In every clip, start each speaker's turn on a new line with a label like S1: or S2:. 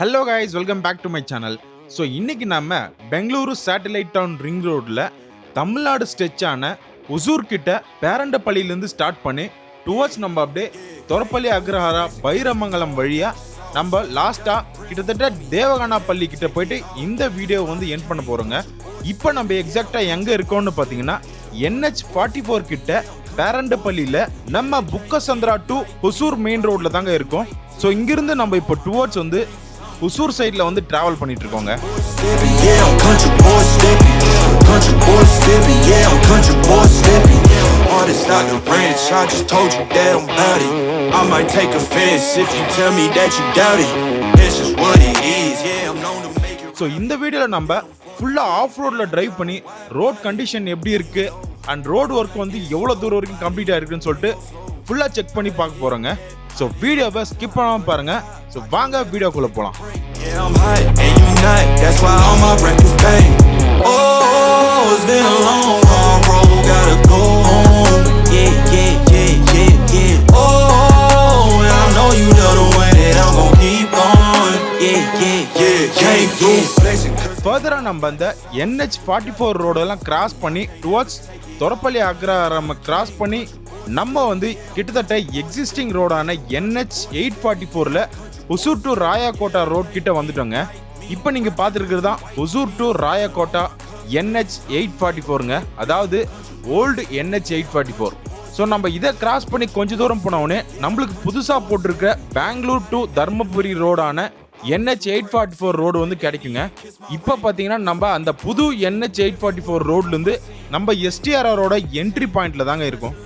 S1: Hello guys, welcome back to my channel. So இன்னைக்கு நம்ம Bengaluru satellite town ring ரோடில் தமிழ்நாடு ஸ்டெச்சான ஒசூர் கிட்ட பேரண்டப்பள்ளியிலேருந்து ஸ்டார்ட் பண்ணி டுவர்ட்ஸ் நம்ம அப்படியே தொரப்பள்ளி அக்ரஹாரா பைரமங்கலம் வழியாக நம்ம லாஸ்ட்டாக கிட்டத்தட்ட தேவகானா பள்ளி கிட்ட போயிட்டு இந்த வீடியோ வந்து எண்ட் பண்ண போகிறோங்க. இப்போ நம்ம எக்ஸாக்டாக எங்கே இருக்கோம்னு பார்த்தீங்கன்னா NH44 கிட்ட பேரண்டப்பள்ளியில் நம்ம புக்கசந்திரா டு ஒசூர் மெயின் ரோடில் தாங்க இருக்கோம். ஸோ இங்கிருந்து நம்ம இப்போ டுவர்ட்ஸ் வந்து ஒசூர் சைடில் வந்து டிராவல் பண்ணிட்டு இருக்கோங்க. ஸோ இந்த வீடியோவில் நம்ம ஃபுல்லாக ஆஃப் ரோடில் டிரைவ் பண்ணி ரோட் கண்டிஷன் எப்படி இருக்கு அண்ட் ரோடு ஒர்க் வந்து எவ்வளோ தூரம் வரைக்கும் கம்ப்ளீட் ஆயிருக்குன்னு சொல்லிட்டு ஃபுல்லாக செக் பண்ணி பார்க்க போகிறோங்க. ஸோ வீடியோவை ஸ்கிப் பண்ணாமல் பாருங்க. ஸோ வாங்க வீடியோக்குள்ளே போகலாம். ஃபர்தராக நம்ம அந்த NH44 ரோடெல்லாம் கிராஸ் பண்ணி டுவர்ட்ஸ் தொரப்பள்ளி அக்ரஹாரம் கிராஸ் பண்ணி நம்ம வந்து கிட்டத்தட்ட எக்ஸிஸ்டிங் ரோடான NH844ல ஒசூர் டு ராயாக்கோட்டா ரோட் கிட்ட வந்துட்டோங்க. இப்போ நீங்கள் பார்த்துருக்கிறது தான் ஒசூர் டு ராயாக்கோட்டா NH844ங்க, அதாவது ஓல்டு NH844. ஸோ நம்ம இதை கிராஸ் பண்ணி கொஞ்சம் தூரம் போனவுடனே நம்மளுக்கு புதுசாக போட்டிருக்க பெங்களூர் டு தர்மபுரி ரோடான NH844 ரோடு வந்து கிடைக்குங்க. இப்போ பார்த்தீங்கன்னா நம்ம அந்த புது NH844 ரோட்லேருந்து நம்ம STRரோட என்ட்ரி பாயிண்ட்ல தாங்க இருக்கும்.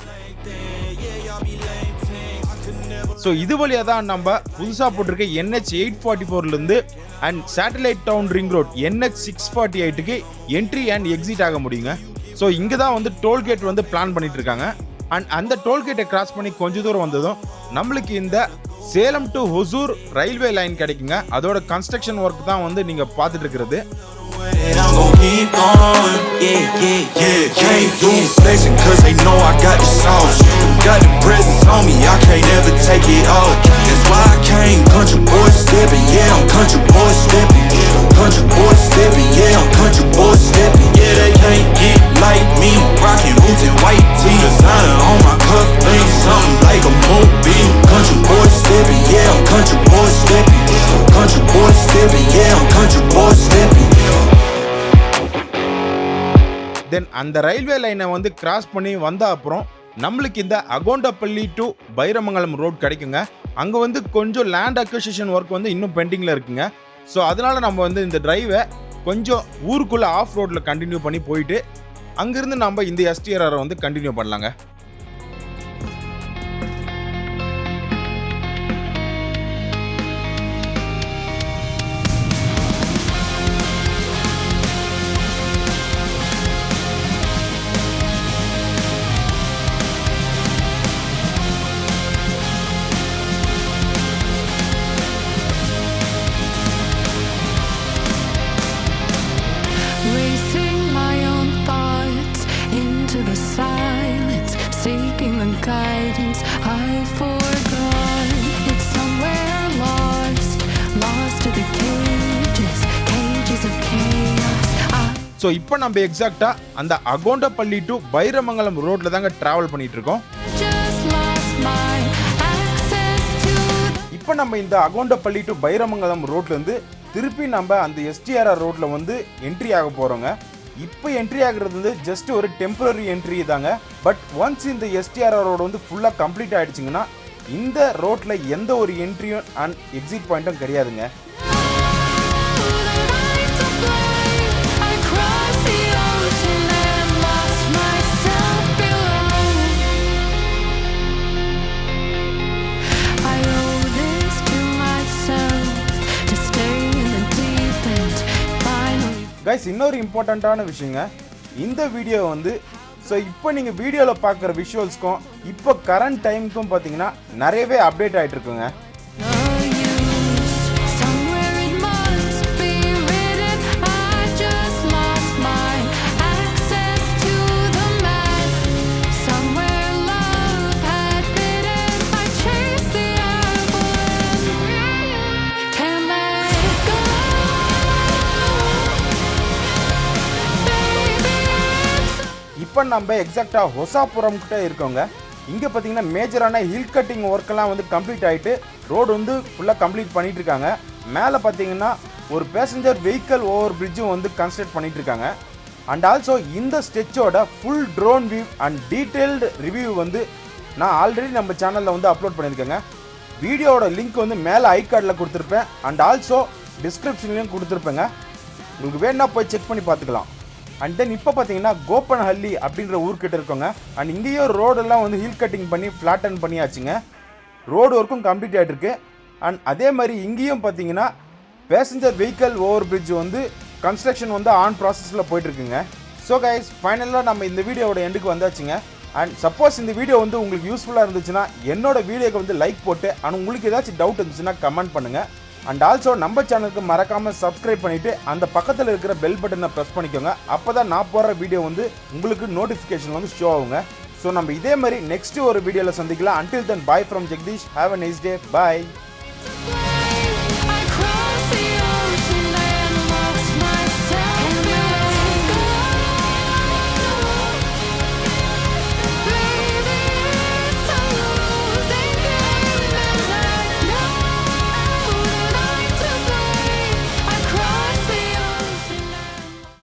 S1: ஸோ இது வழியாக தான் நம்ம புதுசாக போட்டிருக்க NH844லேருந்து and satellite town ring road NH648க்கு என்ட்ரி அண்ட் எக்ஸிட் ஆக முடியுங்க. ஸோ இங்கே தான் வந்து டோல்கேட் வந்து பிளான் பண்ணிட்டு இருக்காங்க. அண்ட் அந்த டோல்கேட்டை கிராஸ் பண்ணி கொஞ்சம் தூரம் வந்ததும் நம்மளுக்கு இந்த Salem to Hosur railway line கிடைக்குங்க. அதோட கன்ஸ்ட்ரக்ஷன் ஒர்க் தான் வந்து நீங்க பார்த்துட்டு இருக்கிறது. தென் அந்த ரயில்வே லைனை வந்து கிராஸ் பண்ணி வந்த அப்புறம் நம்மளுக்கு இந்த அகோண்டப்பள்ளி டு பைரமங்கலம் ரோட் கிடைக்குங்க. அங்கே வந்து கொஞ்சம் லேண்ட் அக்விசிஷன் ஒர்க் வந்து இன்னும் பெண்டிங்கில் இருக்குங்க. ஸோ அதனால நம்ம வந்து இந்த டிரைவை கொஞ்சம் ஊருக்குள்ளே ஆஃப் ரோட்டில் கண்டினியூ பண்ணி போயிட்டு அங்கேருந்து நம்ம இந்த STRரை வந்து கண்டினியூ பண்ணலாங்க.
S2: Guidance I forgot, it's somewhere lost to the cages of chaos.
S1: So இப்போ நம்ம எக்ஸாக்டா அந்த அகோண்டப்பள்ளி டு பைரமங்கலம் ரோட்ல தாங்க டிராவல் பண்ணிட்டு இருக்கோம். இப்போ நம்ம இந்த அகோண்டப்பள்ளி டு பைரமங்கலம் ரோட்ல இருந்து திருப்பி நம்ம அந்த STR ரோட்ல வந்து என்ட்ரி ஆக போறோங்க. இப்போ என்ட்ரி ஆகிறது வந்து ஜஸ்ட் ஒரு டெம்பரரி என்ட்ரி தாங்க. பட் ஒன்ஸ் இந்த STR ரோடு வந்து ஃபுல்லாக கம்ப்ளீட் ஆகிடுச்சிங்கன்னா இந்த ரோட்டில் எந்த ஒரு என்ட்ரியும் அண்ட் எக்ஸிட் பாயிண்ட்டும் கிடையாதுங்க. கைஸ், இன்னொரு இம்பார்ட்டண்ட்டான விஷயங்க, இந்த வீடியோ வந்து ஸோ இப்போ நீங்கள் வீடியோவில் பார்க்குற விஷுவல்ஸ்க்கும் இப்போ கரண்ட் டைமுக்கும் பார்த்தீங்கன்னா நிறையவே அப்டேட் ஆகிட்டு இருக்குங்க. நம்ம எக்ஸாக்டாக ஹொசாபுரம் கிட்ட இருக்கோங்க. இங்கே பார்த்தீங்கன்னா மேஜரான ஹில் கட்டிங் ஒர்க்கெல்லாம் வந்து கம்ப்ளீட் ஆகிட்டு ரோடு வந்து ஃபுல்லாக கம்ப்ளீட் பண்ணிட்டு இருக்காங்க. மேலே பார்த்தீங்கன்னா ஒரு பேசஞ்சர் வெஹிக்கல் ஓவர் பிரிட்ஜும் வந்து கன்ஸ்ட்ரக்ட் பண்ணிட்டு இருக்காங்க. அண்ட் ஆல்சோ இந்த ஸ்டெச்சோட full drone view and detailed review வந்து நான் ஆல்ரெடி நம்ம சேனலில் வந்து அப்லோட் பண்ணியிருக்கேங்க. வீடியோவோட லிங்க் வந்து மேலே ஐ கார்டில் கொடுத்துருப்பேன் அண்ட் ஆல்சோ டிஸ்கிரிப்ஷன்லையும் கொடுத்துருப்பேங்க. உங்களுக்கு வேணா போய் செக் பண்ணி பார்த்துக்கலாம். அண்ட் தென் இப்போ பார்த்தீங்கன்னா கோப்பனஹள்ளி அப்படின்ற ஊர்கிட்ட இருக்கோங்க. அண்ட் இங்கேயும் ரோடெல்லாம் வந்து ஹில் கட்டிங் பண்ணி ஃப்ளாட்டன் பண்ணியாச்சுங்க. ரோடு ஒர்க்கும் கம்ப்ளீட் ஆகிட்டு இருக்கு. அண்ட் அதே மாதிரி இங்கேயும் பார்த்தீங்கன்னா பேசஞ்சர் வெஹிக்கல் ஓவர் பிரிட்ஜ் வந்து கன்ஸ்ட்ரக்ஷன் வந்து ஆன் ப்ராசஸில் போயிட்டுருக்குங்க. ஸோ கைஸ் ஃபைனலாக நம்ம இந்த வீடியோவோட எண்டுக்கு வந்தாச்சுங்க. அண்ட் சப்போஸ் இந்த வீடியோ வந்து உங்களுக்கு யூஸ்ஃபுல்லாக இருந்துச்சுன்னா என்னோட வீடியோக்கு வந்து லைக் போட்டு அண்ட் உங்களுக்கு ஏதாச்சும் டவுட் இருந்துச்சுன்னா கமெண்ட் பண்ணுங்கள். அண்ட் ஆல்சோ நம்ம சேனலுக்கு மறக்காமல் சப்ஸ்கிரைப் பண்ணிவிட்டு அந்த பக்கத்தில் இருக்கிற பெல் பட்டனை ப்ரெஸ் பண்ணிக்கோங்க. அப்போ தான் நான் போடுற வீடியோ வந்து உங்களுக்கு நோட்டிஃபிகேஷன் வந்து ஷோ ஆகுங்க. ஸோ நம்ம இதே மாதிரி நெக்ஸ்ட் ஒரு வீடியோவில் சந்திக்கலாம். Until then bye from Jagdish. Have a nice day. Bye.